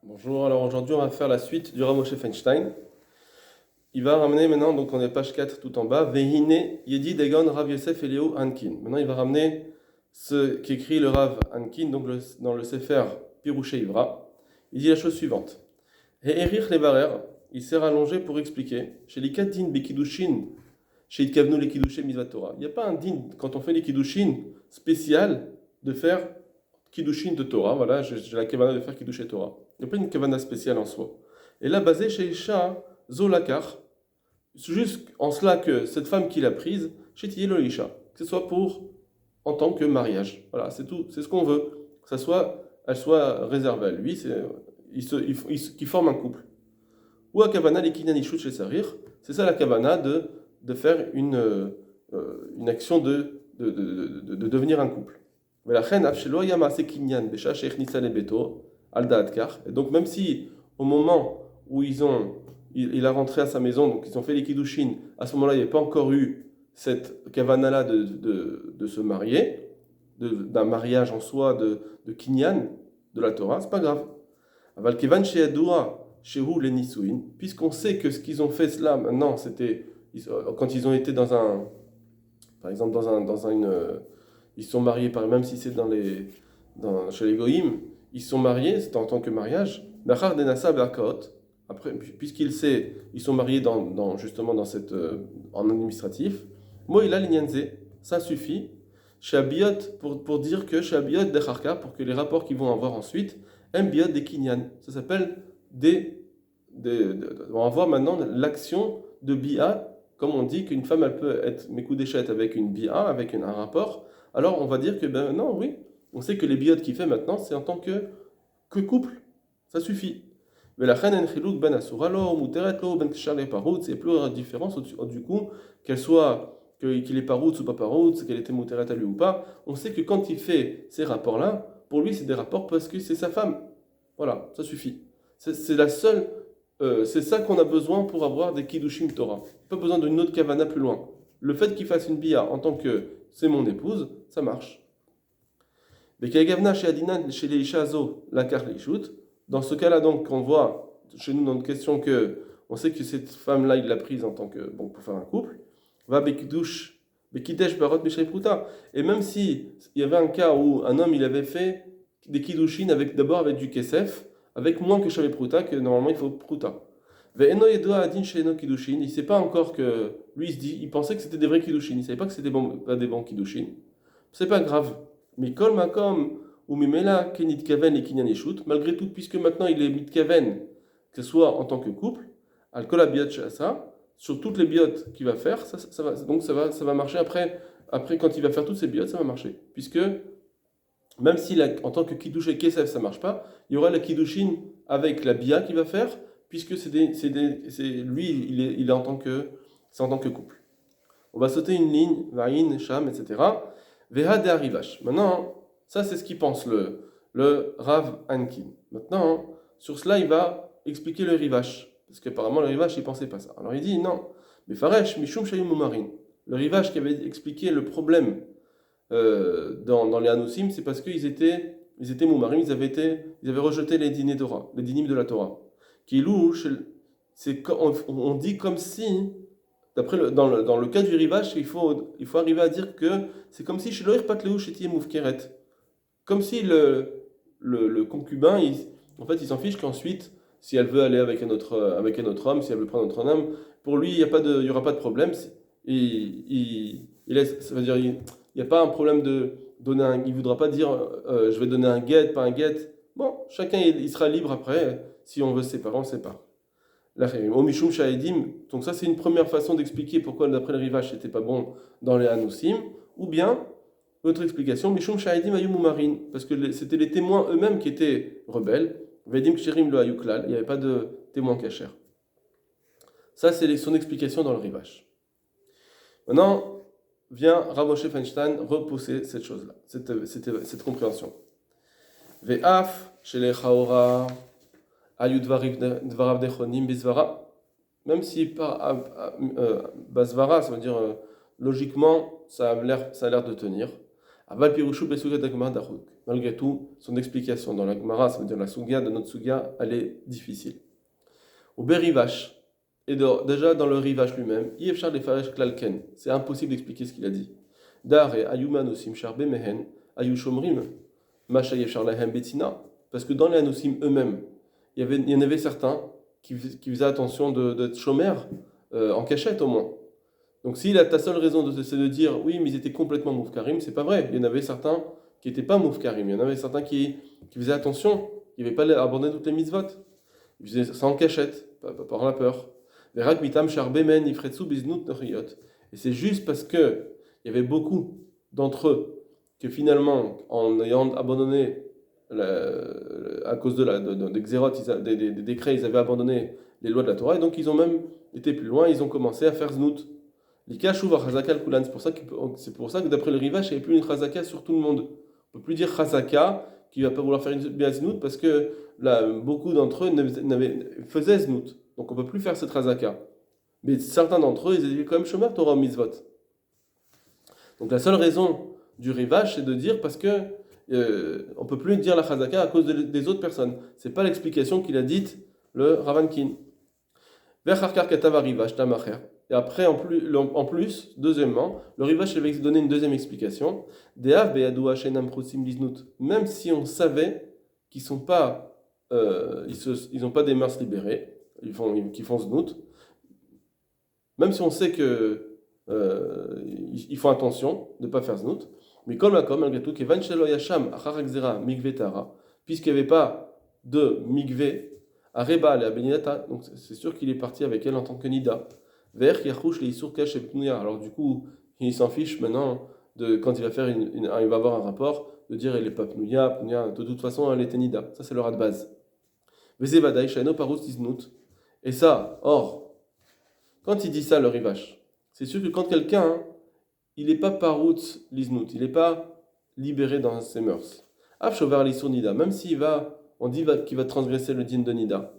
Bonjour, alors aujourd'hui on va faire la suite du Rav Moshe Feinstein. Il va ramener maintenant, donc on est page 4 tout en bas, Vehine Yedi Dagon Rav Yosef Eliyahu Hankin. Maintenant il va ramener ce qu'écrit le Rav Hankin donc dans le Sefer Pirouché Ivra. Il dit la chose suivante. He'erich levarer, il s'est rallongé pour expliquer, chez les 4 din bekidushin, chez Itkavnu les kidushin mitzvah Torah. Il n'y a pas un din, quand on fait les kidushin spécial, de faire Kiddushin de Torah, voilà, j'ai la kavana de faire Kiddushin Torah. Il n'y a pas une kavana spéciale en soi. Et là, basé chez Isha, Zolakar, juste en cela que cette femme qu'il a prise, chez Tiyelo Isha, que ce soit pour, en tant que mariage. Voilà, c'est tout, c'est ce qu'on veut. Que ça soit, elle soit réservée à lui, qu'il forme un couple. Ou à kavana les kinyanishut chez Sarir, c'est ça la kavana de faire une action de devenir un couple. Et donc même si au moment où il a rentré à sa maison, donc ils ont fait les kiddushin, à ce moment-là il n'y avait pas encore eu cette kavana-là de se marier, d'un mariage en soi de kinyan, de la Torah, c'est pas grave. Aval kevan she'adua shehu le nisuin, puisqu'on sait que ce qu'ils ont fait cela maintenant, quand ils ont été par exemple ils sont mariés, même si c'est chez les goïms, ils sont mariés, c'est en tant que mariage. Nachar denasa be'akaot. Après, puisqu'il sait, ils sont mariés justement en administratif. Moi, il a l'inyanze, ça suffit. Chez Abiyot, pour dire que chez Abiyot decharka, pour que les rapports qu'ils vont avoir ensuite, Mbiyot des kinyan. Ça s'appelle on va voir maintenant l'action de Bia, comme on dit qu'une femme elle peut être Mekudeshet avec une Bia, avec un rapport. Alors on va dire que ben non, oui, on sait que les biotes qu'il fait maintenant, c'est en tant que couple, ça suffit. Mais la reine en ben asura lo, muteret lo, ben kshar parut, c'est plus la différence du coup, qu'il est parout ou pas parout, qu'elle était muteret à lui ou pas. On sait que quand il fait ces rapports-là, pour lui c'est des rapports parce que c'est sa femme. Voilà, ça suffit. C'est la seule, c'est ça qu'on a besoin pour avoir des kiddushim Torah. Pas besoin d'une autre kavana plus loin. Le fait qu'il fasse une bia en tant que c'est mon épouse, ça marche. Chez les Ishazo, la dans ce cas-là, donc, on voit chez nous dans notre question que on sait que cette femme-là, il l'a prise en tant que, bon, pour faire un couple. Va Bekidush, Bekidesh Barot Bishai Pruta. Et même si il y avait un cas où un homme, il avait fait des Kiddushin d'abord avec du Kesef, avec moins que Shaveh Pruta, que normalement il faut Pruta. Ve'eno Yedoa Adin Sheino Kiddushin. Il ne sait pas encore que, lui, il pensait que c'était des vrais Kiddushin. Il ne savait pas que c'était pas des bons Kiddushin. C'est pas grave. Mais kol makom ou mimela kenit kaven et kinyan eshut, malgré tout, puisque maintenant il est mitkaven, que ce soit en tant que couple, al kol abiot ça, sur toutes les biotes qu'il va faire, donc ça va marcher après quand il va faire toutes ces biotes, ça va marcher. Puisque même si en tant que kiddush et kesef ça marche pas, il y aura la kiddushin avec la bia qu'il va faire, puisque lui il est c'est en tant que couple. On va sauter une ligne, vaïn, sham, etc. Veha de Arivash. Maintenant, ça c'est ce qu'il pense le Rav Ankin. Maintenant, sur cela, il va expliquer le Rivash. Parce qu'apparemment, le Rivash, il pensait pas ça. Alors il dit non. Mais Faresh, Mishum Shayum Umarin. Le Rivash qui avait expliqué le problème dans les Hanousim, c'est parce ils étaient Moumarim, ils avaient rejeté les dîners Torah, les dynimes de la Torah. Qui louche, on dit comme si dans le cas du rivage, il faut arriver à dire que c'est comme si chez l'Oir Patleu chez Moufkeret. Comme si le concubin, en fait, il s'en fiche qu'ensuite, si elle veut aller avec un autre homme, si elle veut prendre un autre homme, pour lui, il y aura pas de problème. Ça veut dire, il n'y a pas un problème de donner il voudra pas dire je vais donner un guet, pas un guet. Bon, chacun il sera libre après. Si on veut se séparer, on se sépare. Omishum Shahedim, donc ça c'est une première façon d'expliquer pourquoi d'après le rivage c'était pas bon dans les Hanousim, ou bien, autre explication, Mishum Shahedim Ayum Umarin, parce que c'était les témoins eux-mêmes qui étaient rebelles, Vedim Ksherim lo Ayuklal, il n'y avait pas de témoins cachers. Ça c'est son explication dans le rivage. Maintenant, vient Rav Moshe Feinstein repousser cette chose-là, cette compréhension. Ve'af, chez les Chaora, même si Basvara, ça veut dire logiquement, ça a l'air de tenir. Aval Pirushu Besuga de Gemara d'Achuk. Malgré tout, son explication dans la Gemara, ça veut dire la Sugia de notre Sugia, elle est difficile. Au Berivash, et déjà dans le Rivash lui-même, Yefchar de Faresh Klalken, c'est impossible d'expliquer ce qu'il a dit. Dar et Ayumanusim Sharbe Mehen, Ayushomrim, Masha Yefchar Lahem Betina, parce que dans les Anusim eux-mêmes, il y en avait certains qui faisaient attention d'être chômeurs en cachette au moins. Donc si ta seule raison c'est de dire oui mais ils étaient complètement moufkarim, c'est pas vrai. Il y en avait certains qui n'étaient pas moufkarim, il y en avait certains qui faisaient attention, qui n'avaient pas abandonné toutes les mitzvot. Ils faisaient ça en cachette, pas par la peur. Et c'est juste parce que il y avait beaucoup d'entre eux que finalement, en ayant abandonné à cause des xérot, des décrets, ils avaient abandonné les lois de la Torah, et donc ils ont même été plus loin, ils ont commencé à faire znout. C'est pour ça que d'après le Rivash, il n'y avait plus une chazaka sur tout le monde. On ne peut plus dire chazaka qui va pas vouloir faire une znout parce que là, beaucoup d'entre eux faisaient znout. Donc on ne peut plus faire cette chazaka. Mais certains d'entre eux, ils étaient quand même chômeurs Torah mitzvot. Donc la seule raison du Rivash, c'est de dire parce que on ne peut plus dire la chazaka à cause des autres personnes. Ce n'est pas l'explication qu'il a dite le Ravankin. Et après, en plus, deuxièmement, le Rivash avait donné une deuxième explication. Même si on savait qu'ils n'ont pas des mœurs libérées, qu'ils font znout, même si on sait que ils font attention de ne pas faire znout, mais comme malgré tout, puisqu'il n'y avait pas de mikvé, Areba la Benidata, donc c'est sûr qu'il est parti avec elle en tant que Nida. Alors du coup, il s'en fiche maintenant de quand il va faire il va avoir un rapport de dire elle est pas pnouya, de toute façon elle était Nida. Ça c'est le rat de base. Et ça, or, quand il dit ça le Rivash, c'est sûr que quand quelqu'un il n'est pas parout liznout, il n'est pas libéré dans ses mœurs. Afshovar l'isur Nida, même on dit qu'il va transgresser le din de Nida.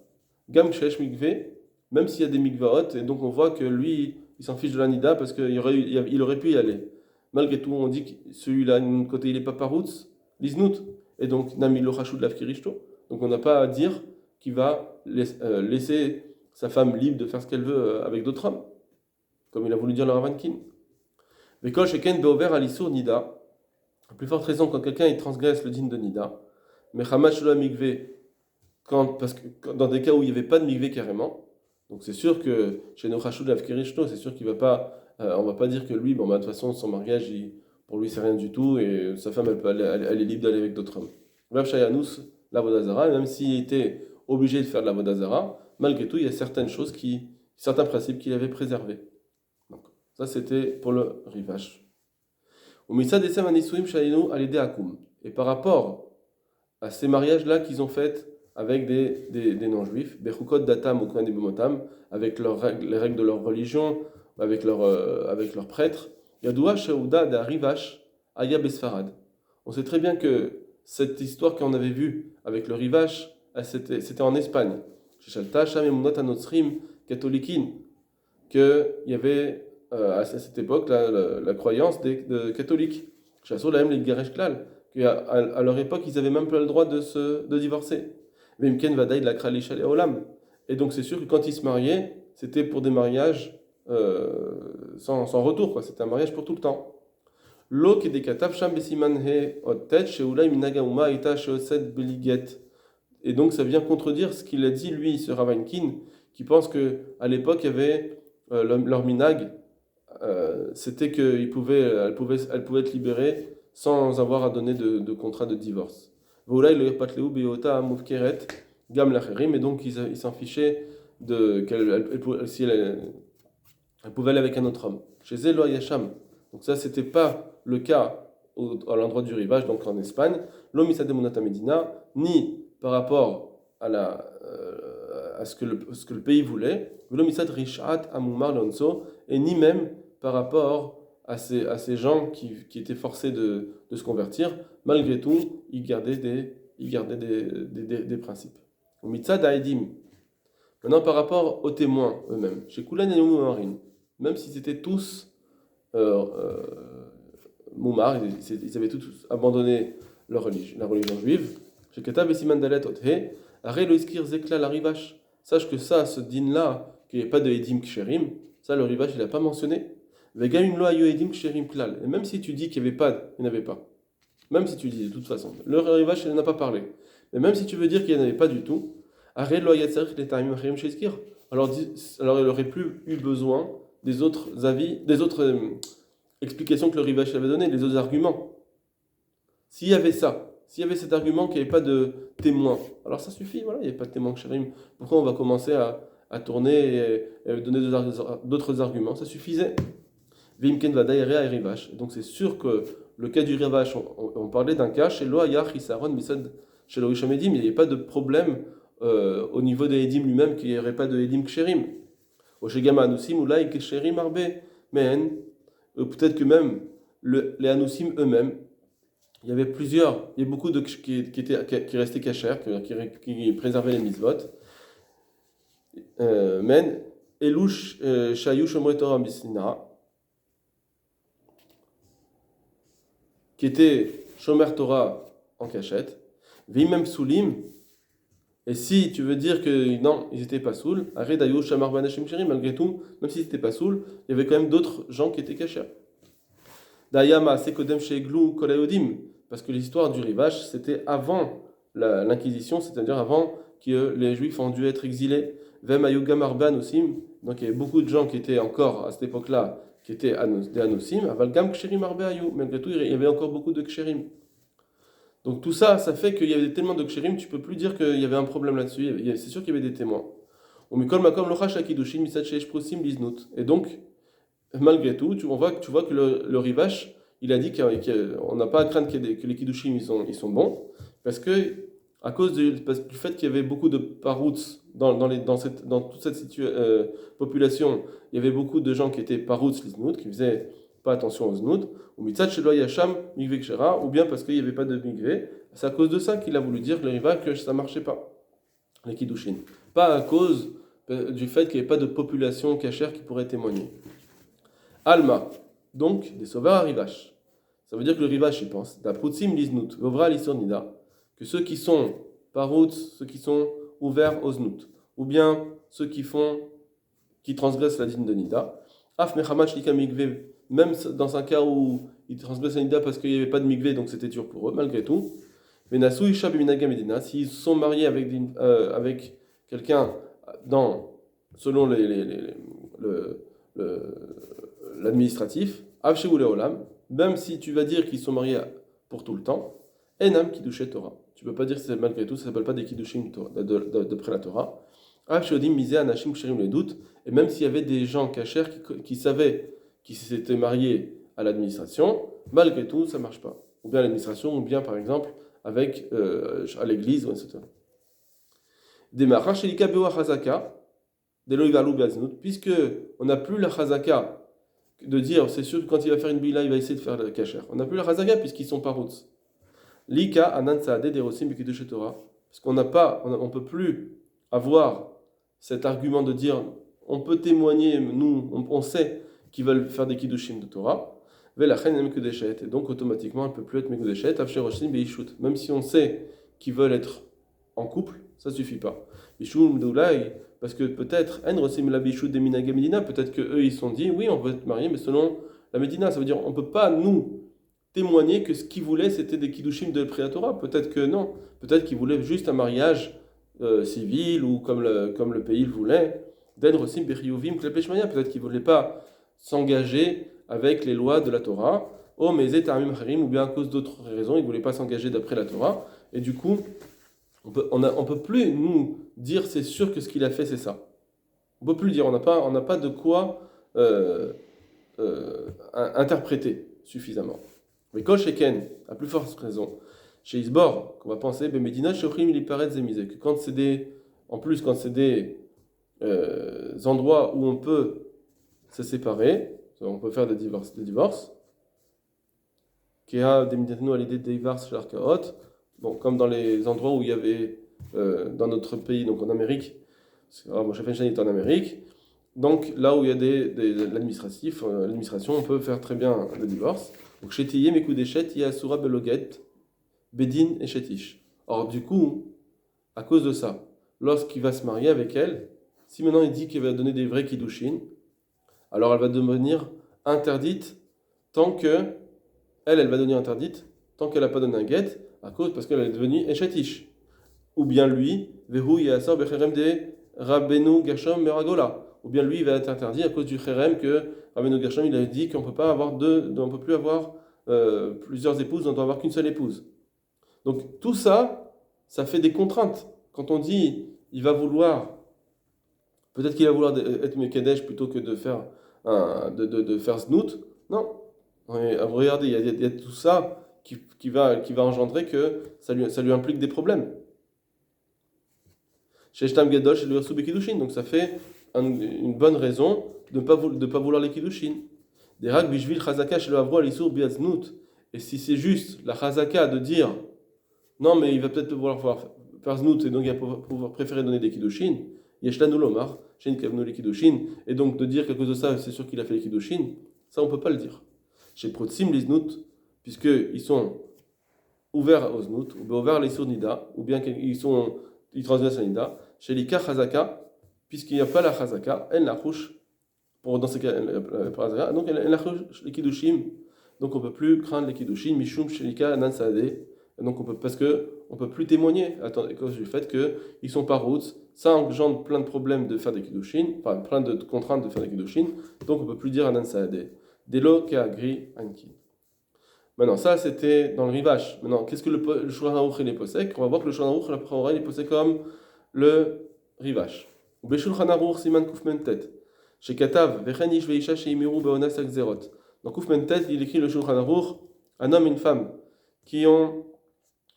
Gam shesh mikvé, même s'il y a des mikvaot, et donc on voit que lui, il s'en fiche de la Nida parce qu'il aurait pu y aller. Malgré tout, on dit que celui-là, d'un côté, il n'est pas paroutz, l'isnout, et donc nami lo chashud l'afkirishto. Donc on n'a pas à dire qu'il va laisser sa femme libre de faire ce qu'elle veut avec d'autres hommes, comme il a voulu dire le Ravankin. Vekol sheken beover alisur Nida, à plus forte raison quand quelqu'un il transgresse le din de Nida, mais chamash lo mikvé, parce que dans des cas où il n'y avait pas de mikvé carrément, donc c'est sûr que chez Nochashud Avkerishno, c'est sûr qu'il va pas, on va pas dire que lui, de toute façon, son mariage, pour lui, c'est rien du tout, et sa femme, elle est libre d'aller avec d'autres hommes. Rav Shayanous, la Vodazara, même s'il était obligé de faire de la Vodazara, malgré tout, il y a certains principes qu'il avait préservés. Donc, ça, c'était pour le Rivash. Et par rapport à ces mariages-là qu'ils ont faits avec des non-juifs, Bechukot datam ou Kohen Motam, avec les règles de leur religion, avec leurs prêtres. Yadoua Sheuda da Rivash Aya Besfarad. On sait très bien que cette histoire qu'on avait vue avec le Rivash, c'était en Espagne. Chez Shalta, Sham Emunot Anotsrim, Catholikin, qu'il y avait à cette époque la croyance des catholiques. Chez Asolaem les Garesh Klal, qu'à leur époque, ils n'avaient même pas le droit de divorcer. Et donc c'est sûr que quand ils se mariaient, c'était pour des mariages sans retour, quoi. C'était un mariage pour tout le temps. Et donc ça vient contredire ce qu'il a dit lui, ce Ravankin, qui pense que à l'époque il y avait leur minag, c'était qu'elle pouvait être libérée sans avoir à donner de contrat de divorce. Et donc ils s'en fichaient si elle pouvait aller avec un autre homme. Chez Zelo Yasham. Donc ça, c'était pas le cas à l'endroit du Rivage, donc en Espagne. L'Omisa de Monata Medina, ni par rapport à ce que le pays voulait, l'Omisa de Rishat Amumar Lonso, et ni même par rapport à ces gens qui étaient forcés de se convertir. Malgré tout, ils gardaient des principes. Mitzad Haedim. Maintenant, par rapport aux témoins eux-mêmes, chez Kulan et Marin, même s'ils étaient tous Moumar, ils avaient tous abandonné la religion juive. Chez Katab et Siman Dalet Othe, Aré lo iskir Zekla la Rivache. Sache que ça, ce din-là, qu'il n'y ait pas de Edim Ksherim, ça le Rivache, il n'a pas mentionné. Vegamim lo ayo Edim Ksherim Klal. Et même si tu dis qu'il n'y avait pas, il n'y en avait pas. Même si tu dis de toute façon, le Rivache, il n'en a pas parlé. Mais même si tu veux dire qu'il n'y en avait pas du tout, Aré lo ayatzarich le Taimim Acherim Sheskir. Alors il n'aurait plus eu besoin des autres avis, des autres explications que le Rivache avait données, les autres arguments. S'il y avait ça, s'il y avait cet argument qu'il n'y avait pas de témoin, alors ça suffit, voilà, il n'y avait pas de témoin Ksherim. Pourquoi on va commencer à tourner et donner d'autres arguments? Ça suffisait. Vimken va daïrea et Rivache. Donc c'est sûr que le cas du Rivache, on parlait d'un cas chez Loaya, Chisaron, Misad, chez Loisham Edim, il n'y avait pas de problème au niveau des Edim lui-même, qu'il n'y aurait pas de Edim Ksherim. Au Shegama Anusim, ou là, Ksherim Arbe, mais peut-être que même les Anusim eux-mêmes, il y avait beaucoup de qui restaient cachers, qui préservaient les mitzvot. Men, Elush Shayu Shomre Torah Misina, qui étaient Shomer Torah en cachette, Vimem Soulim, et si tu veux dire que non, ils n'étaient pas saouls, Arrête Dayo Shamar Banashim Shiri, malgré tout, même s'ils n'étaient pas saouls, il y avait quand même d'autres gens qui étaient cachers. Dayama Sekodem Sheglou Kolayodim, parce que l'histoire du Rivache, c'était avant l'Inquisition, c'est-à-dire avant que les Juifs ont dû être exilés. Vem Ayugam Arban Osim, donc il y avait beaucoup de gens qui étaient encore à cette époque-là, qui étaient des Anosim, Avalgam Ksherim Arbe Ayou, malgré tout, il y avait encore beaucoup de Ksherim. Donc tout ça, ça fait qu'il y avait tellement de Ksherim, tu peux plus dire qu'il y avait un problème là-dessus, c'est sûr qu'il y avait des témoins. Et donc, malgré tout, tu vois que le Rivache, il a dit qu'on n'a pas à craindre que les Kiddushim ils sont bons, parce que à cause du fait qu'il y avait beaucoup de parouts dans toute cette population, il y avait beaucoup de gens qui étaient parouts l'iznout, qui faisaient pas attention aux znout, ou mitzat shelo yasham mikve kshera, ou bien parce qu'il n'y avait pas de mikve. C'est à cause de ça qu'il a voulu dire le Rivache que ça marchait pas, les Kiddushim. Pas à cause du fait qu'il n'y avait pas de population cachère qui pourrait témoigner. Alma, donc des sauveurs à Rivache. Ça veut dire que le Rivache, il pense, d'Aprutzim liznut, vovra lisonida, que ceux qui sont parout, ceux qui sont ouverts aux znut, ou bien ceux qui transgressent la dîne de Nida, af mechamat shlika mikve, même dans un cas où ils transgressent la Nida parce qu'il n'y avait pas de mikve, donc c'était dur pour eux, malgré tout. Venasu isha b'minaga medina, s'ils sont mariés avec quelqu'un selon l'administratif, Avshe ou Leolam, même si tu vas dire qu'ils sont mariés pour tout le temps, Enam Kiddushet Torah. Tu ne peux pas dire que c'est malgré tout, ça ne s'appelle pas des Kiddushim d'après la Torah. Avshe Odim Misé Anashim Ksherim le doute, et même s'il y avait des gens cachers qui savaient qu'ils s'étaient mariés à l'administration, malgré tout, ça ne marche pas. Ou bien à l'administration, ou bien par exemple à l'église, etc. Démarra Shelika Bewa Chazaka, puisque on n'a plus la chazaka de dire, c'est sûr que quand il va faire une bila, il va essayer de faire le kasher. On n'a plus la chazaka puisqu'ils sont pas routes. Lika anan saadeh derosim b'kiddush Torah, parce on peut plus avoir cet argument de dire, on peut témoigner, nous, on sait qu'ils veulent faire des kiddushim de Torah. Velachen nem kedeshet, et donc automatiquement, elle peut plus être mekedeshet, avsher roshim beishut. Même si on sait qu'ils veulent être en couple, ça suffit pas. Bishum doulai, parce que peut-être, peut-être qu'eux ils se sont dit, oui, on veut être mariés, mais selon la Médina, ça veut dire on ne peut pas nous témoigner que ce qu'ils voulaient c'était des kiddushim de Préatora. Peut-être que non, peut-être qu'ils voulaient juste un mariage civil ou comme le pays le voulait. Peut-être qu'ils ne voulaient pas s'engager avec les lois de la Torah. Oh, mais ou bien à cause d'autres raisons, ils ne voulaient pas s'engager d'après la Torah. Et du coup, on peut plus nous dire c'est sûr que ce qu'il a fait c'est ça. On peut plus le dire, on n'a pas de quoi interpréter suffisamment. Mais Kol Sheken, à plus forte raison, chez Isbor, qu'on va penser, ben Medina Shochim il paraît zémisé, que quand c'est des endroits où on peut se séparer, on peut faire des divorces, qui a des Medina à l'idée de divorce chez l'Arkaot. Bon, comme dans les endroits où il y avait dans notre pays, donc en Amérique, Moshe Feinstein est en Amérique, Donc là où il y a l'administration, on peut faire très bien le divorce. Donc Chétiyé, Mekudeshet, Yasura Beloget, Bedin et Chetish. Or du coup, à cause de ça, lorsqu'il va se marier avec elle, si maintenant il dit qu'il va donner des vrais kiddushin, alors elle va devenir interdite tant que elle va devenir interdite tant qu'elle n'a pas donné un get, parce qu'elle est devenue Eshetish. Ou bien lui, Vehu Yasor Becherem de Rabbeinu Gershom Meragola. Ou bien lui, il va être interdit à cause du Cherem que Rabbeinu Gershom il a dit qu'on peut pas avoir on peut plus avoir plusieurs épouses, on doit avoir qu'une seule épouse. Donc tout ça, ça fait des contraintes. Quand on dit, il va vouloir, peut-être qu'il va vouloir être Mekadesh plutôt que de faire de faire Znout. Non. Regardez, il y a tout ça qui va engendrer que ça lui implique des problèmes. Chez Shtam Gadol, chez le Versu Bekidushin. Donc ça fait une bonne raison de ne pas vouloir les Kiddushin. Des Rak Bishvil Chazaka chez le Havro Alisur Biaznut. Et si c'est juste la Chazaka de dire non, mais il va peut-être vouloir faire Znout et donc il va pouvoir préférer donner des Kiddushin, Yeshlanu Lomar, Shen Kavnu les Kiddushin, et donc de dire qu'à cause de ça, c'est sûr qu'il a fait les Kiddushin, ça on ne peut pas le dire. Chez Protsim les Znout, puisqu'ils sont ouverts aux Znout, ou bien ouverts les Nida, ou bien ils transgressent la Nida, chez l'Ika Chazaka, puisqu'il n'y a pas la Chazaka, elle la rouche, dans ces cas, donc elle la rouche les Kiddushim, donc on ne peut plus craindre les Kiddushim, Mishum chez l'Ika Nan Saadeh, donc parce que on peut plus témoigner à cause du fait qu'ils sont pas routes, ça engendre plein de problèmes de faire des Kiddushim, enfin plein de contraintes de faire des Kiddushim, donc on peut plus dire Anan Saadeh. Delo Keagri Anki. Maintenant, ça c'était dans le Rivash. Maintenant, qu'est-ce que le Shulchan Aruch il est posek? On va voir que le Shulchan Aruch, la Praora, il est posek comme le Rivash. Be Shulchan Aruch Siman Kufmentet. Chez Katav, Vechen Ish Veisha Sheimiru Beonas Akzerot. Dans Kufmentet, il écrit le Shulchan Aruch, un homme et une femme qui ont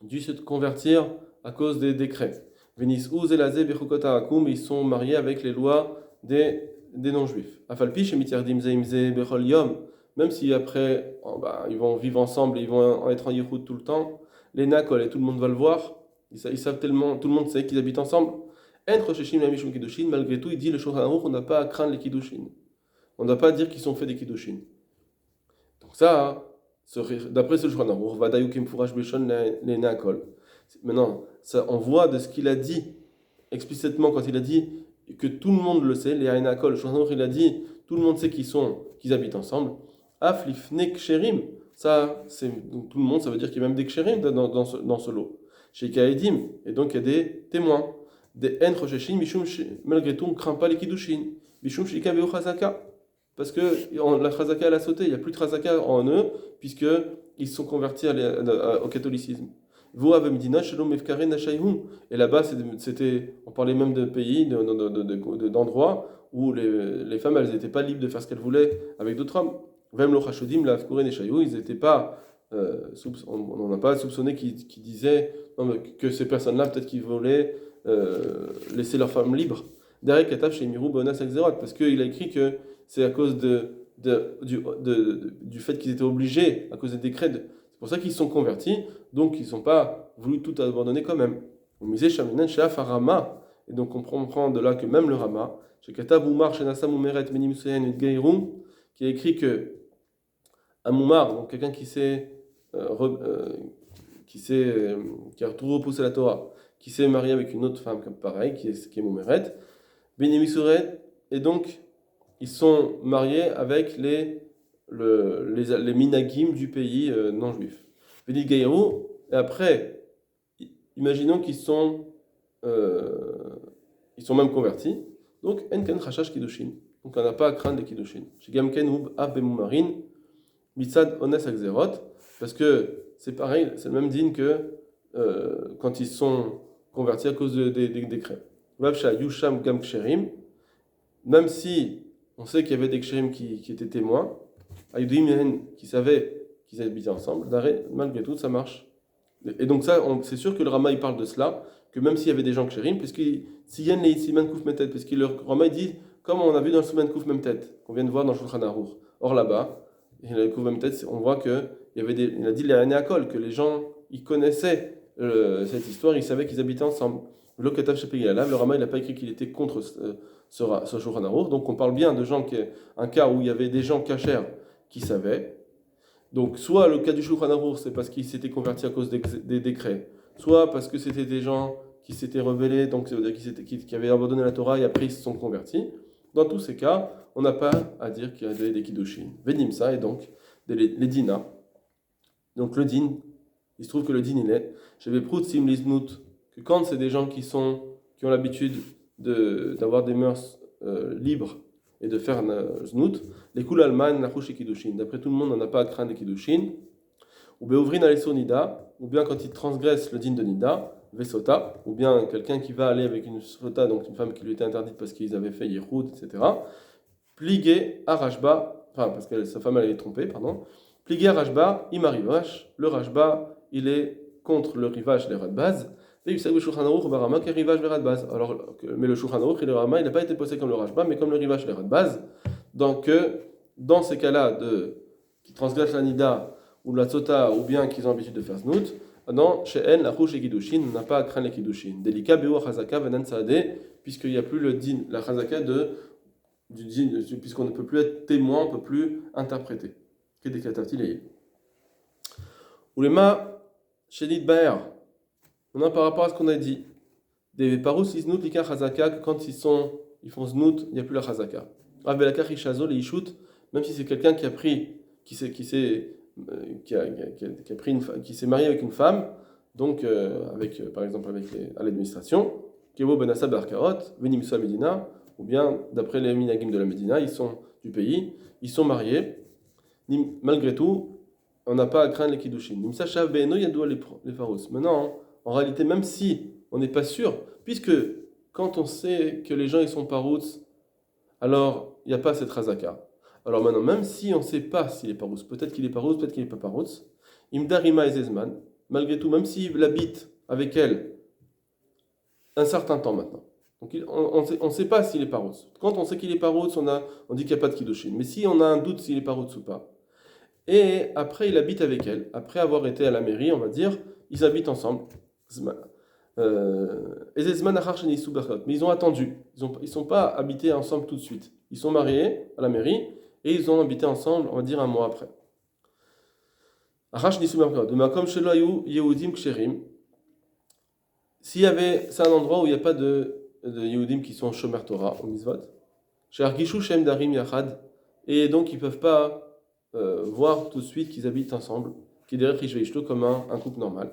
dû se convertir à cause des décrets. Venis Uz Elazé Bechukot Harakum, ils sont mariés avec les lois des non-juifs. Afalpi Shemitiardim Zeimze Bechol Yom. Même si après, ils vont vivre ensemble, ils vont être en yichud tout le temps, les nakol et tout le monde va le voir, ils savent tellement, tout le monde sait qu'ils habitent ensemble. Entre Sheshim la Mishum Kiddushin, malgré tout, il dit le Shulchan Aruch, on n'a pas à craindre les Kiddushin. On n'a pas à dire qu'ils sont faits des Kiddushin. Donc ça, d'après ce Shulchan Aruch, Vadayukim Furash Beshon les nakol. Maintenant, ça, on voit de ce qu'il a dit explicitement quand il a dit que tout le monde le sait, les nakol, le Shulchan Aruch il a dit tout le monde sait qu'ils habitent ensemble. Aflifne ksherim, ça, c'est tout le monde, ça veut dire qu'il y a même des ksherim dans ce lot. Chez Kaedim, et donc il y a des témoins. Des en rosheshin, mishum, malgré tout, on ne craint pas les kiddushin. Mishum shika veo chazaka. Parce que la chazaka, elle a sauté, il n'y a plus de chazaka en eux, puisqu'ils se sont convertis au catholicisme. Et là-bas, on parlait même de pays, d'endroits où les femmes, elles n'étaient pas libres de faire ce qu'elles voulaient avec d'autres hommes. Même le Chachodim, la Fkouren et Chayou, ils n'étaient pas. On n'a pas soupçonné qu'ils disaient que ces personnes-là, peut-être qu'ils voulaient laisser leurs femmes libres. Derek Katav chez Mirou Bonas Akzerot, parce qu'il a écrit que c'est à cause du fait qu'ils étaient obligés, à cause des décrets. C'est pour ça qu'ils se sont convertis, donc ils n'ont pas voulu tout abandonner quand même. On misait Shaminan chez Afarama, et donc on comprend de là que même le Rama, chez Katav Oumar, chez Nassam Oumeret, Menim Seyen et Geirum, qui a écrit que un moumar, donc quelqu'un qui a tout repoussé la Torah, qui s'est marié avec une autre femme comme pareil, qui est moumeret, Benimisuret, et donc ils sont mariés avec les minagim du pays non-juif. Beni Gaïrou, et après, imaginons qu'ils sont même convertis, donc Enken Chashash Kiddushin. Donc on n'a pas à craindre les Kiddushin. Chez Gamken Hub Ab Bemoumarin, Mitzad Ones Akzerot, parce que c'est pareil, c'est le même din que quand ils sont convertis à cause des décrets. Vavsha Yusham Gam Ksherim, même si on sait qu'il y avait des Ksherim qui étaient témoins, Ayudim qui savaient qu'ils habitaient ensemble, malgré tout ça marche. Et donc ça, c'est sûr que le Rama il parle de cela, que même s'il y avait des gens Ksherim, puisque s'il y a les Siman Kouf Memtet, parce que le Rama il dit, comme on a vu dans le Siman Kouf Memtet, qu'on vient de voir dans le Shulchan Aruch. Or là-bas, on voit il a dit les Anéakol, que les gens ils connaissaient cette histoire, ils savaient qu'ils habitaient ensemble. Le Katav Shepegi Alav, le Rama il n'a pas écrit qu'il était contre ce Shulchan Aruch. Donc on parle bien de gens un cas où il y avait des gens cachers qui savaient. Donc soit le cas du Shulchan Aruch c'est parce qu'ils s'étaient convertis à cause des décrets, soit parce que c'était des gens qui s'étaient rebellés, donc ça veut dire qui avaient abandonné la Torah et après ils se sont convertis. Dans tous ces cas, on n'a pas à dire qu'il y avait des Kiddushin. Venimsa et donc les Dina. Donc le din, il se trouve que le din il est, j'avais prout sim liznut, que quand c'est des gens qui ont l'habitude d'avoir des mœurs libres et de faire znout, les kul alman nachush et kiddushin. D'après tout le monde, on n'a pas à craindre des kiddushin. Ou beouvrin alesso nida, ou bien quand il transgresse le din de nida, vesota, ou bien quelqu'un qui va aller avec une sota, donc une femme qui lui était interdite parce qu'ils avaient fait yichud, etc. Pligué à rashba, enfin parce que sa femme elle est trompée, pardon. Pligué à rashba, il m'arrivache. Le rashba, il est contre le rivage des radbaz. Alors, mais le Shulchan Aruch et le Rama, il n'a pas été posé comme le Rashba, mais comme le rivage des radbaz. Donc, dans ces cas-là, qui transgressent la nida ou la tzota, ou bien qu'ils ont l'habitude de faire znout, non, chez En, la rouche et kiddushin, on n'a pas à craindre les kiddushin. Delika, beo, chazaka, venan saade, puisqu'il n'y a plus le din, la chazaka du din, puisqu'on ne peut plus être témoin, on ne peut plus interpréter. Ulema, Shelid Baer. Maintenant, par rapport à ce qu'on a dit, des parous isnout lika chazaka, quand ils font znout, il n'y a plus la chazaka. Rav Belakach ishazo le ishut, même si c'est quelqu'un qui a pris, qui s'est marié avec une femme, donc par exemple à l'administration, Kevo Benassa Barkarot, Venimsa Medina, ou bien d'après les minagim de la Médina, ils sont du pays, ils sont mariés, malgré tout, on n'a pas à craindre les kiddushin. Nimsa shav be'eno yadou les faros. Maintenant, en réalité, même si on n'est pas sûr, puisque quand on sait que les gens ils sont parouts, alors il n'y a pas cette razaka. Alors maintenant, même si on ne sait pas s'il est parouts, peut-être qu'il est parouts, peut-être qu'il n'est pas parouts, imdarima ezezman, malgré tout, même s'il habite avec elle un certain temps maintenant. Donc on ne sait pas s'il est parouts. Quand on sait qu'il est parouts, on dit qu'il n'y a pas de kiddushin. Mais si on a un doute s'il est parouts ou pas, et après il habite avec elle, après avoir été à la mairie, on va dire, ils habitent ensemble. Mais ils ont attendu. Ils ne sont pas habités ensemble tout de suite. Ils sont mariés à la mairie et ils ont habité ensemble, on va dire, un mois après. S'il y avait, c'est un endroit où il n'y a pas de Yehudim qui sont Shomer Torah au Mitzvot, et donc ils ne peuvent pas voir tout de suite qu'ils habitent ensemble, qui est comme un couple normal.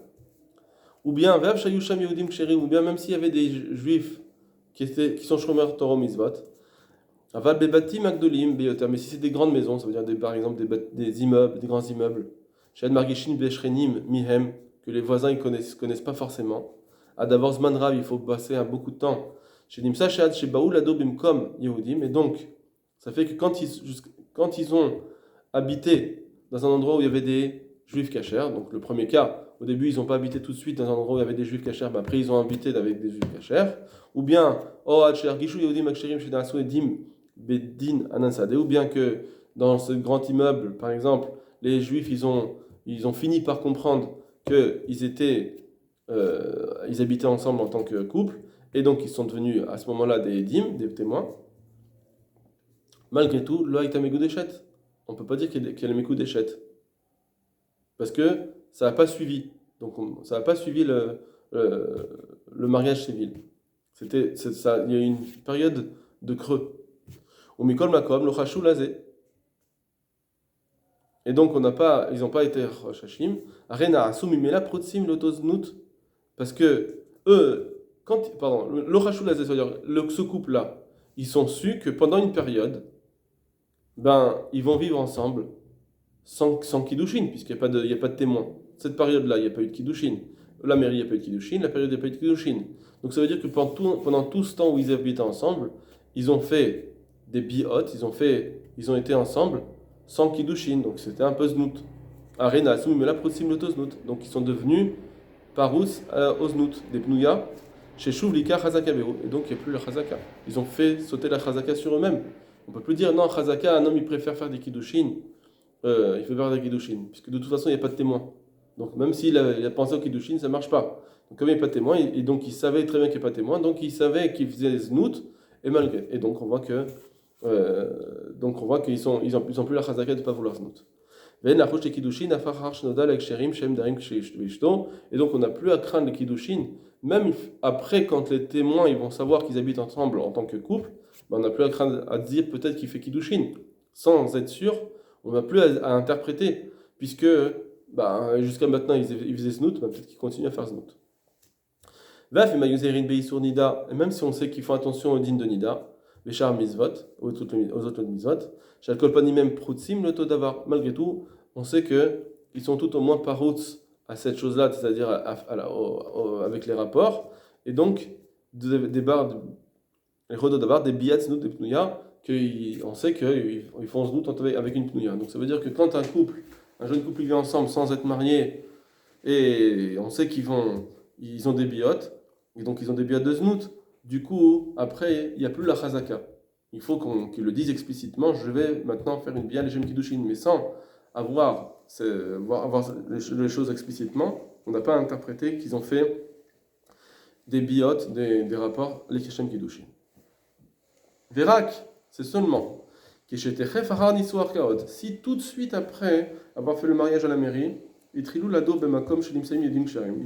Ou bien, ou bien même s'il y avait des juifs qui sont Shomer Torah Mitzvot, mais si c'est des grandes maisons, ça veut dire par exemple des immeubles, des grands immeubles, que les voisins ne connaissent pas forcément. D'abord, Zman Rav, il faut passer beaucoup de temps. Et donc, ça fait que quand ils ont habité dans un endroit où il y avait des juifs cachers, donc le premier cas, au début, ils n'ont pas habité tout de suite dans un endroit où il y avait des juifs cachers, mais après, ils ont habité avec des juifs cachers. Ou bien, ou bien que dans ce grand immeuble, par exemple, les juifs, ils ont fini par comprendre qu'ils habitaient ensemble en tant que couple, et donc ils sont devenus à ce moment-là des dîmes, des témoins. Malgré tout, on ne peut pas dire qu'il y a le Mekou d'Echet. Parce que ça n'a pas suivi. Donc ça n'a pas suivi le mariage civil. Il y a eu une période de creux. Au Mikol Makom, le Chachou Lazé. Et donc ils n'ont pas été Roshashim. Arena Asumimela Protsim Lotoznut. Parce que eux, le Chachou Lazé, c'est-à-dire ce couple-là, ils sont su que pendant une période, ils vont vivre ensemble sans Kiddushin, puisqu'il n'y a pas de témoin. Cette période-là, il n'y a pas eu de Kiddushin. La mairie, il n'y a pas eu de Kiddushin. La période, il n'y a pas eu de Kiddushin. Donc ça veut dire que pendant tout ce temps où ils habitaient ensemble, ils ont fait des biot, ils ont été ensemble sans Kiddushin. Donc c'était un peu znout. Arena, mais là, prosim l'auto-znout. Donc ils sont devenus parous oznout, des pnouya, chez Shuvlika Chazakabeo. Et donc il n'y a plus la Chazaka. Ils ont fait sauter la Chazaka sur eux-mêmes. On ne peut plus dire non, Chazaka, un homme il préfère faire des Kiddushin. Il fait faire des Kiddushin, puisque de toute façon il n'y a pas de témoin. Donc même s'il a pensé au Kiddushin, ça ne marche pas. Comme il n'y a pas de témoin, et donc il savait très bien qu'il n'y a pas de témoin, donc il savait qu'il faisait znout, et malgré. Et donc on voit que qu'ils ils ont plus la chazaka de ne pas vouloir znout. Et donc on n'a plus à craindre les kiddushin, même après quand les témoins ils vont savoir qu'ils habitent ensemble en tant que couple, ben, on n'a plus à craindre à dire peut-être qu'il fait kiddushin. Sans être sûr, on n'a plus à interpréter, puisque ben, jusqu'à maintenant ils faisaient znout, ben, peut-être qu'ils continuent à faire znout. Et même si on sait qu'ils font attention aux dînes de Nida, les chars misvot, aux autres misvot, même proutzim le taux d'avar. Malgré tout, on sait qu'ils sont tout au moins parouts à cette chose-là, c'est-à-dire avec les rapports, et donc des barres, les rodos d'avar, des billets znout des pnouya, on sait qu'ils font znout avec une pnouya. Donc ça veut dire que quand un jeune couple vit ensemble sans être marié, et on sait ils ont des biotes, et donc ils ont des biotes de znout. Du coup, après, il n'y a plus la chazaka. Il faut qu'ils le disent explicitement, je vais maintenant faire une bia les kiddushin, mais sans avoir les choses explicitement, on n'a pas interprété qu'ils ont fait des biotes, des rapports, les keshem kiddushin. Verak, c'est seulement si tout de suite après avoir fait le mariage à la mairie, ils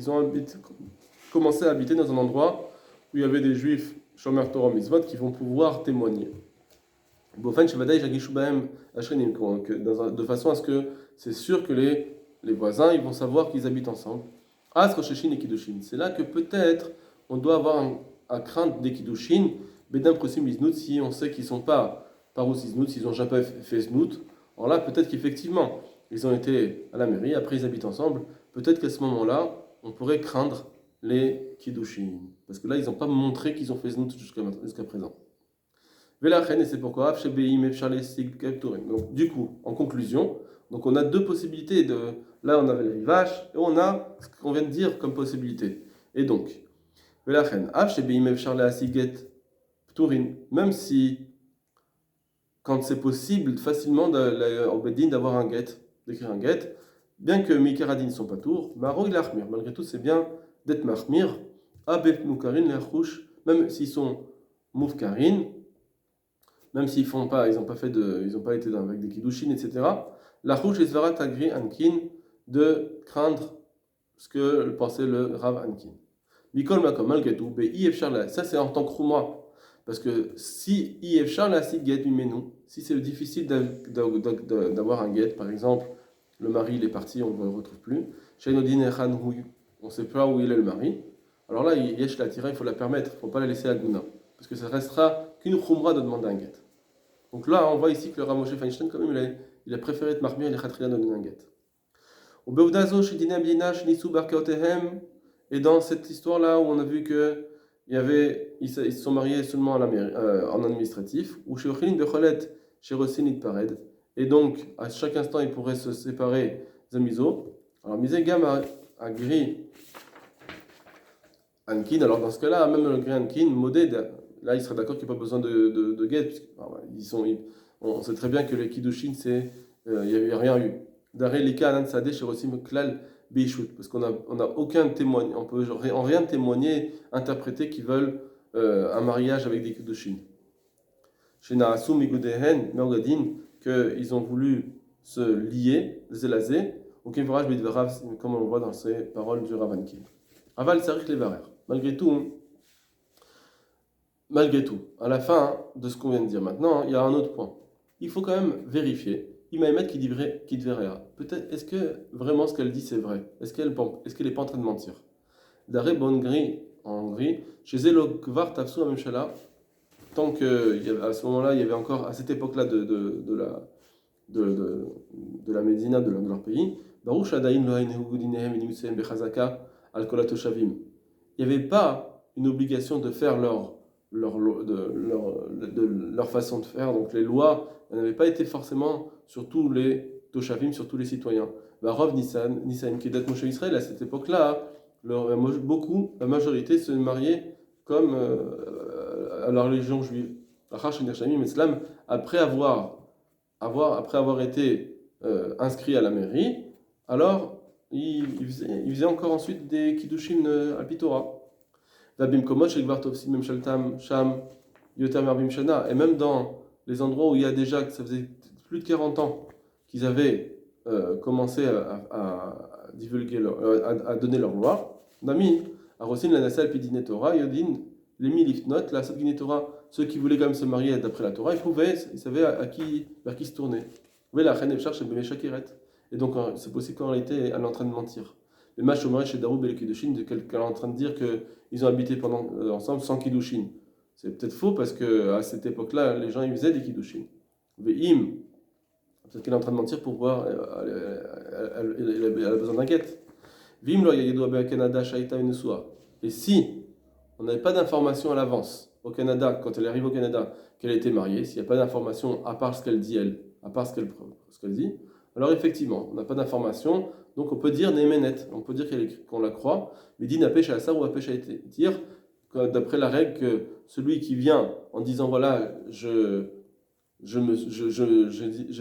ont commencé à habiter dans un endroit où il y avait des juifs, Shomer Torah Mitzvot, qui vont pouvoir témoigner. De façon à ce que c'est sûr que les voisins ils vont savoir qu'ils habitent ensemble. C'est là que peut-être on doit avoir à craindre des kiddushin, si on sait qu'ils ne sont pas par znout, s'ils n'ont jamais fait znout. Alors là, peut-être qu'effectivement, ils ont été à la mairie, après ils habitent ensemble. Peut-être qu'à ce moment-là, on pourrait craindre les kiddushin. Parce que là, ils n'ont pas montré qu'ils ont fait znout jusqu'à présent. Et c'est pourquoi, donc, du coup, en conclusion, donc on a deux possibilités. Là, on avait le rivage et on a ce qu'on vient de dire comme possibilité. Et donc, même si, quand c'est possible facilement au Bedin d'avoir un get, d'écrire un get, bien que Mikaradin ne sont pas tours, malgré tout, c'est bien d'être Mahmir, même s'ils sont Moufkarin, même s'ils n'ont pas été avec des kiddushin, etc. La rouge et Svarat Agri Ankin, de craindre ce que pensait le Rav Ankin. Mikol Makom, malgré tout, ça c'est en tant que Rouma. Parce que si si c'est difficile d'avoir un get, par exemple, le mari il est parti, on ne le retrouve plus, on ne sait pas où il est le mari, alors là, Yesh la tira, il faut la permettre, il ne faut pas la laisser à Guna. Parce que ça restera qu'une Khumra de demander un get. Donc là, on voit ici que le Rav Moshe Feinstein, quand même, il a préféré être marmir et les Khatriya de donner un get. Et dans cette histoire-là où on a vu que ils se sont mariés seulement en administratif, ou chez Ochelin Becholet, chez Rosinit Pared, et donc à chaque instant ils pourraient se séparer Zamizo. Alors Mizegam a gris Ankin, alors dans ce cas-là, même le gris Ankin, Modé, là il serait d'accord qu'il n'y a pas besoin de guet, on sait très bien que les Kiddushin, il n'y a rien eu. Daré Lika Anan Sadeh chez Rosim Klal Beishut, parce qu'on n'a aucun témoignage, on peut en rien témoigner, interpréter qu'ils veulent un mariage avec des Kiddushin. Chez Naasu Migudehen, Mergadin, qu'ils ont voulu se lier, Zelazé, ou Kimvraj Bidverav, comme on le voit dans ces paroles du Ravankin. Aval Sarich Levarer. Malgré tout, à la fin de ce qu'on vient de dire maintenant, il y a un autre point. Il faut quand même vérifier. Imaïmet qui dit vrai. Peut-être, est-ce que vraiment ce qu'elle dit c'est vrai? Est-ce qu'elle n'est pas en train de mentir? Daré Bongri, en Hongrie, chez Zelo Kvar Tafsou Amemshala, tant qu'à ce moment-là, il y avait encore, à cette époque-là de la Médina, de leur pays, Baruch Adaïn Lohain Hugudinehem et Nimutsehem Bechazaka al Kolatoshavim. Il n'y avait pas une obligation de faire leur façon de faire, donc les lois n'avaient pas été forcément sur tous les Toshavim, sur tous les citoyens. Varov Nissan Kedat Moshe Israël, à cette époque-là, la majorité se mariait comme à la religion juive. Après avoir été inscrit à la mairie, alors il faisait encore ensuite des kiddushin al Pitora. Vabim Komot, Shel Gvar Tovsim, Mem Shaltam, Sham, Yoter Marbim Shana. Et même dans les endroits où il y a déjà, que ça faisait plus de 40 ans qu'ils avaient commencé à divulguer, à donner leur loi, Nami, Arosin, la Nasal, Pidine Torah, Yodin, les Milifnot, la Sadgine Torah, ceux qui voulaient quand même se marier d'après la Torah, ils savaient vers qui se tourner. Oui, la reine Efchar, Shel Bemeshakiret. Et donc, c'est possible qu'en réalité, elle est en train de mentir. Les matchs au chez Daroub et le Kiddushin, qu'elle est en train de dire qu'ils ont habité ensemble sans Kiddushin. C'est peut-être faux parce qu'à cette époque-là, les gens ils faisaient des Kiddushin. Ve'im, peut-être qu'elle est en train de mentir pour voir, elle a besoin d'un guet. Vim lo yayedou Canada, Shaita Venezuela. Et si on n'avait pas d'informations à l'avance au Canada, quand elle arrive au Canada, qu'elle était mariée, s'il n'y a pas d'informations à part ce qu'elle dit elle, à part ce qu'elle dit, alors effectivement, on n'a pas d'informations, donc on peut dire Nemenet, on peut dire qu'on la croit, mais dit Napèche à ça ou Napèche à dire, d'après la règle que celui qui vient en disant voilà, j'ai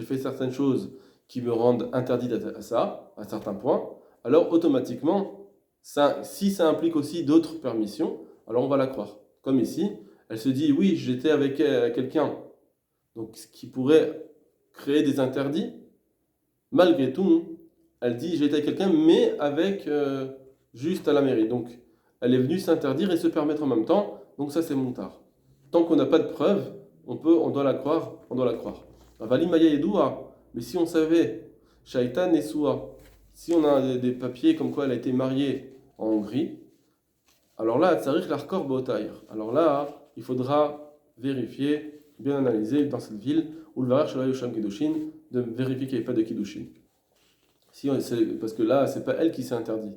fait certaines choses qui me rendent interdit à ça, à certains points, alors automatiquement, si ça implique aussi d'autres permissions, alors on va la croire. Comme ici, elle se dit oui, j'étais avec quelqu'un, donc ce qui pourrait créer des interdits. Malgré tout, elle dit j'étais avec quelqu'un, mais avec juste à la mairie. Donc elle est venue s'interdire et se permettre en même temps. Donc ça c'est montard. Tant qu'on n'a pas de preuves, on doit la croire, on doit la croire. Avali Maya Edoua. Mais si on savait, Shaita Nesua, si on a des papiers comme quoi elle a été mariée en Hongrie, alors là, Tsarich Larkor Botaïr. Alors là, il faudra vérifier, bien analyser dans cette ville, où le Varer Shalai Yosham Kiddushin, de vérifier qu'il n'y ait pas de Kiddushin. Parce que là, c'est pas elle qui s'est interdit.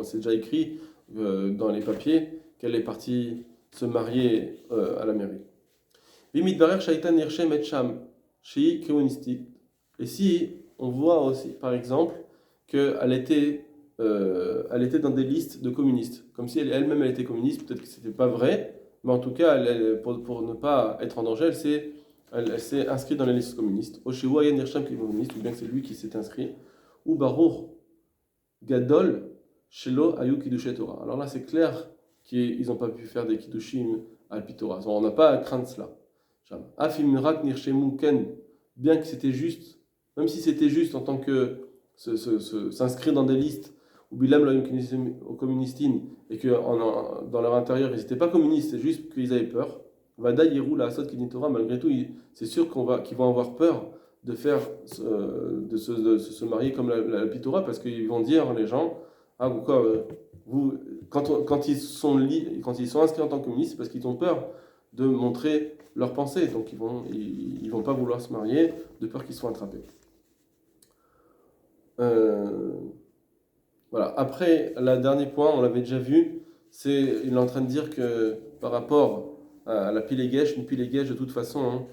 C'est déjà écrit dans les papiers qu'elle est partie se marier à la mairie. Vimit Varer Shaitan Nirshem et Sham, Shei Keunistik. Et si on voit aussi, par exemple, qu'elle était elle était dans des listes de communistes, comme si elle-même elle était communiste, peut-être que c'était pas vrai, mais en tout cas, pour ne pas être en danger, elle s'est inscrite dans les listes communistes. Oshewa Yan Hirsham qui est communiste, ou bien que c'est lui qui s'est inscrit, ou Baruch Gadol Shelo Ayu Kiddushet Torah. Alors là, c'est clair qu'ils n'ont pas pu faire des Kiddushim al Pitora. On n'a pas à craindre cela. Afim Rak Nirshemu Ken, bien que c'était juste, même si c'était juste en tant que s'inscrire dans des listes ou Bilam au communistine et que dans leur intérieur ils n'étaient pas communistes, c'est juste qu'ils avaient peur. Vada Yerou la Asad Kinitora, malgré tout, c'est sûr qu'ils vont avoir peur de faire de se marier comme la Pitora parce qu'ils vont dire les gens ah pourquoi vous quand ils sont inscrits en tant que communistes c'est parce qu'ils ont peur de montrer leur pensée donc ils vont pas vouloir se marier de peur qu'ils soient attrapés. Voilà. Après, le dernier point, on l'avait déjà vu, il est en train de dire que par rapport à la pilégesh, une pilégesh de toute façon, hein,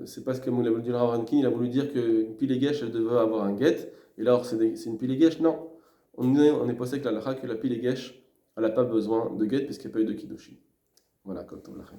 c'est pas ce que voulu dire Rav Rankin, il a voulu dire qu'une pilégesh, elle devait avoir un get, et là, c'est une pilégesh, non. On est passé avec la lacha que la pilégesh, elle n'a pas besoin de get puisqu'il n'y a pas eu de kiddushin. Voilà, comme on l'a fait.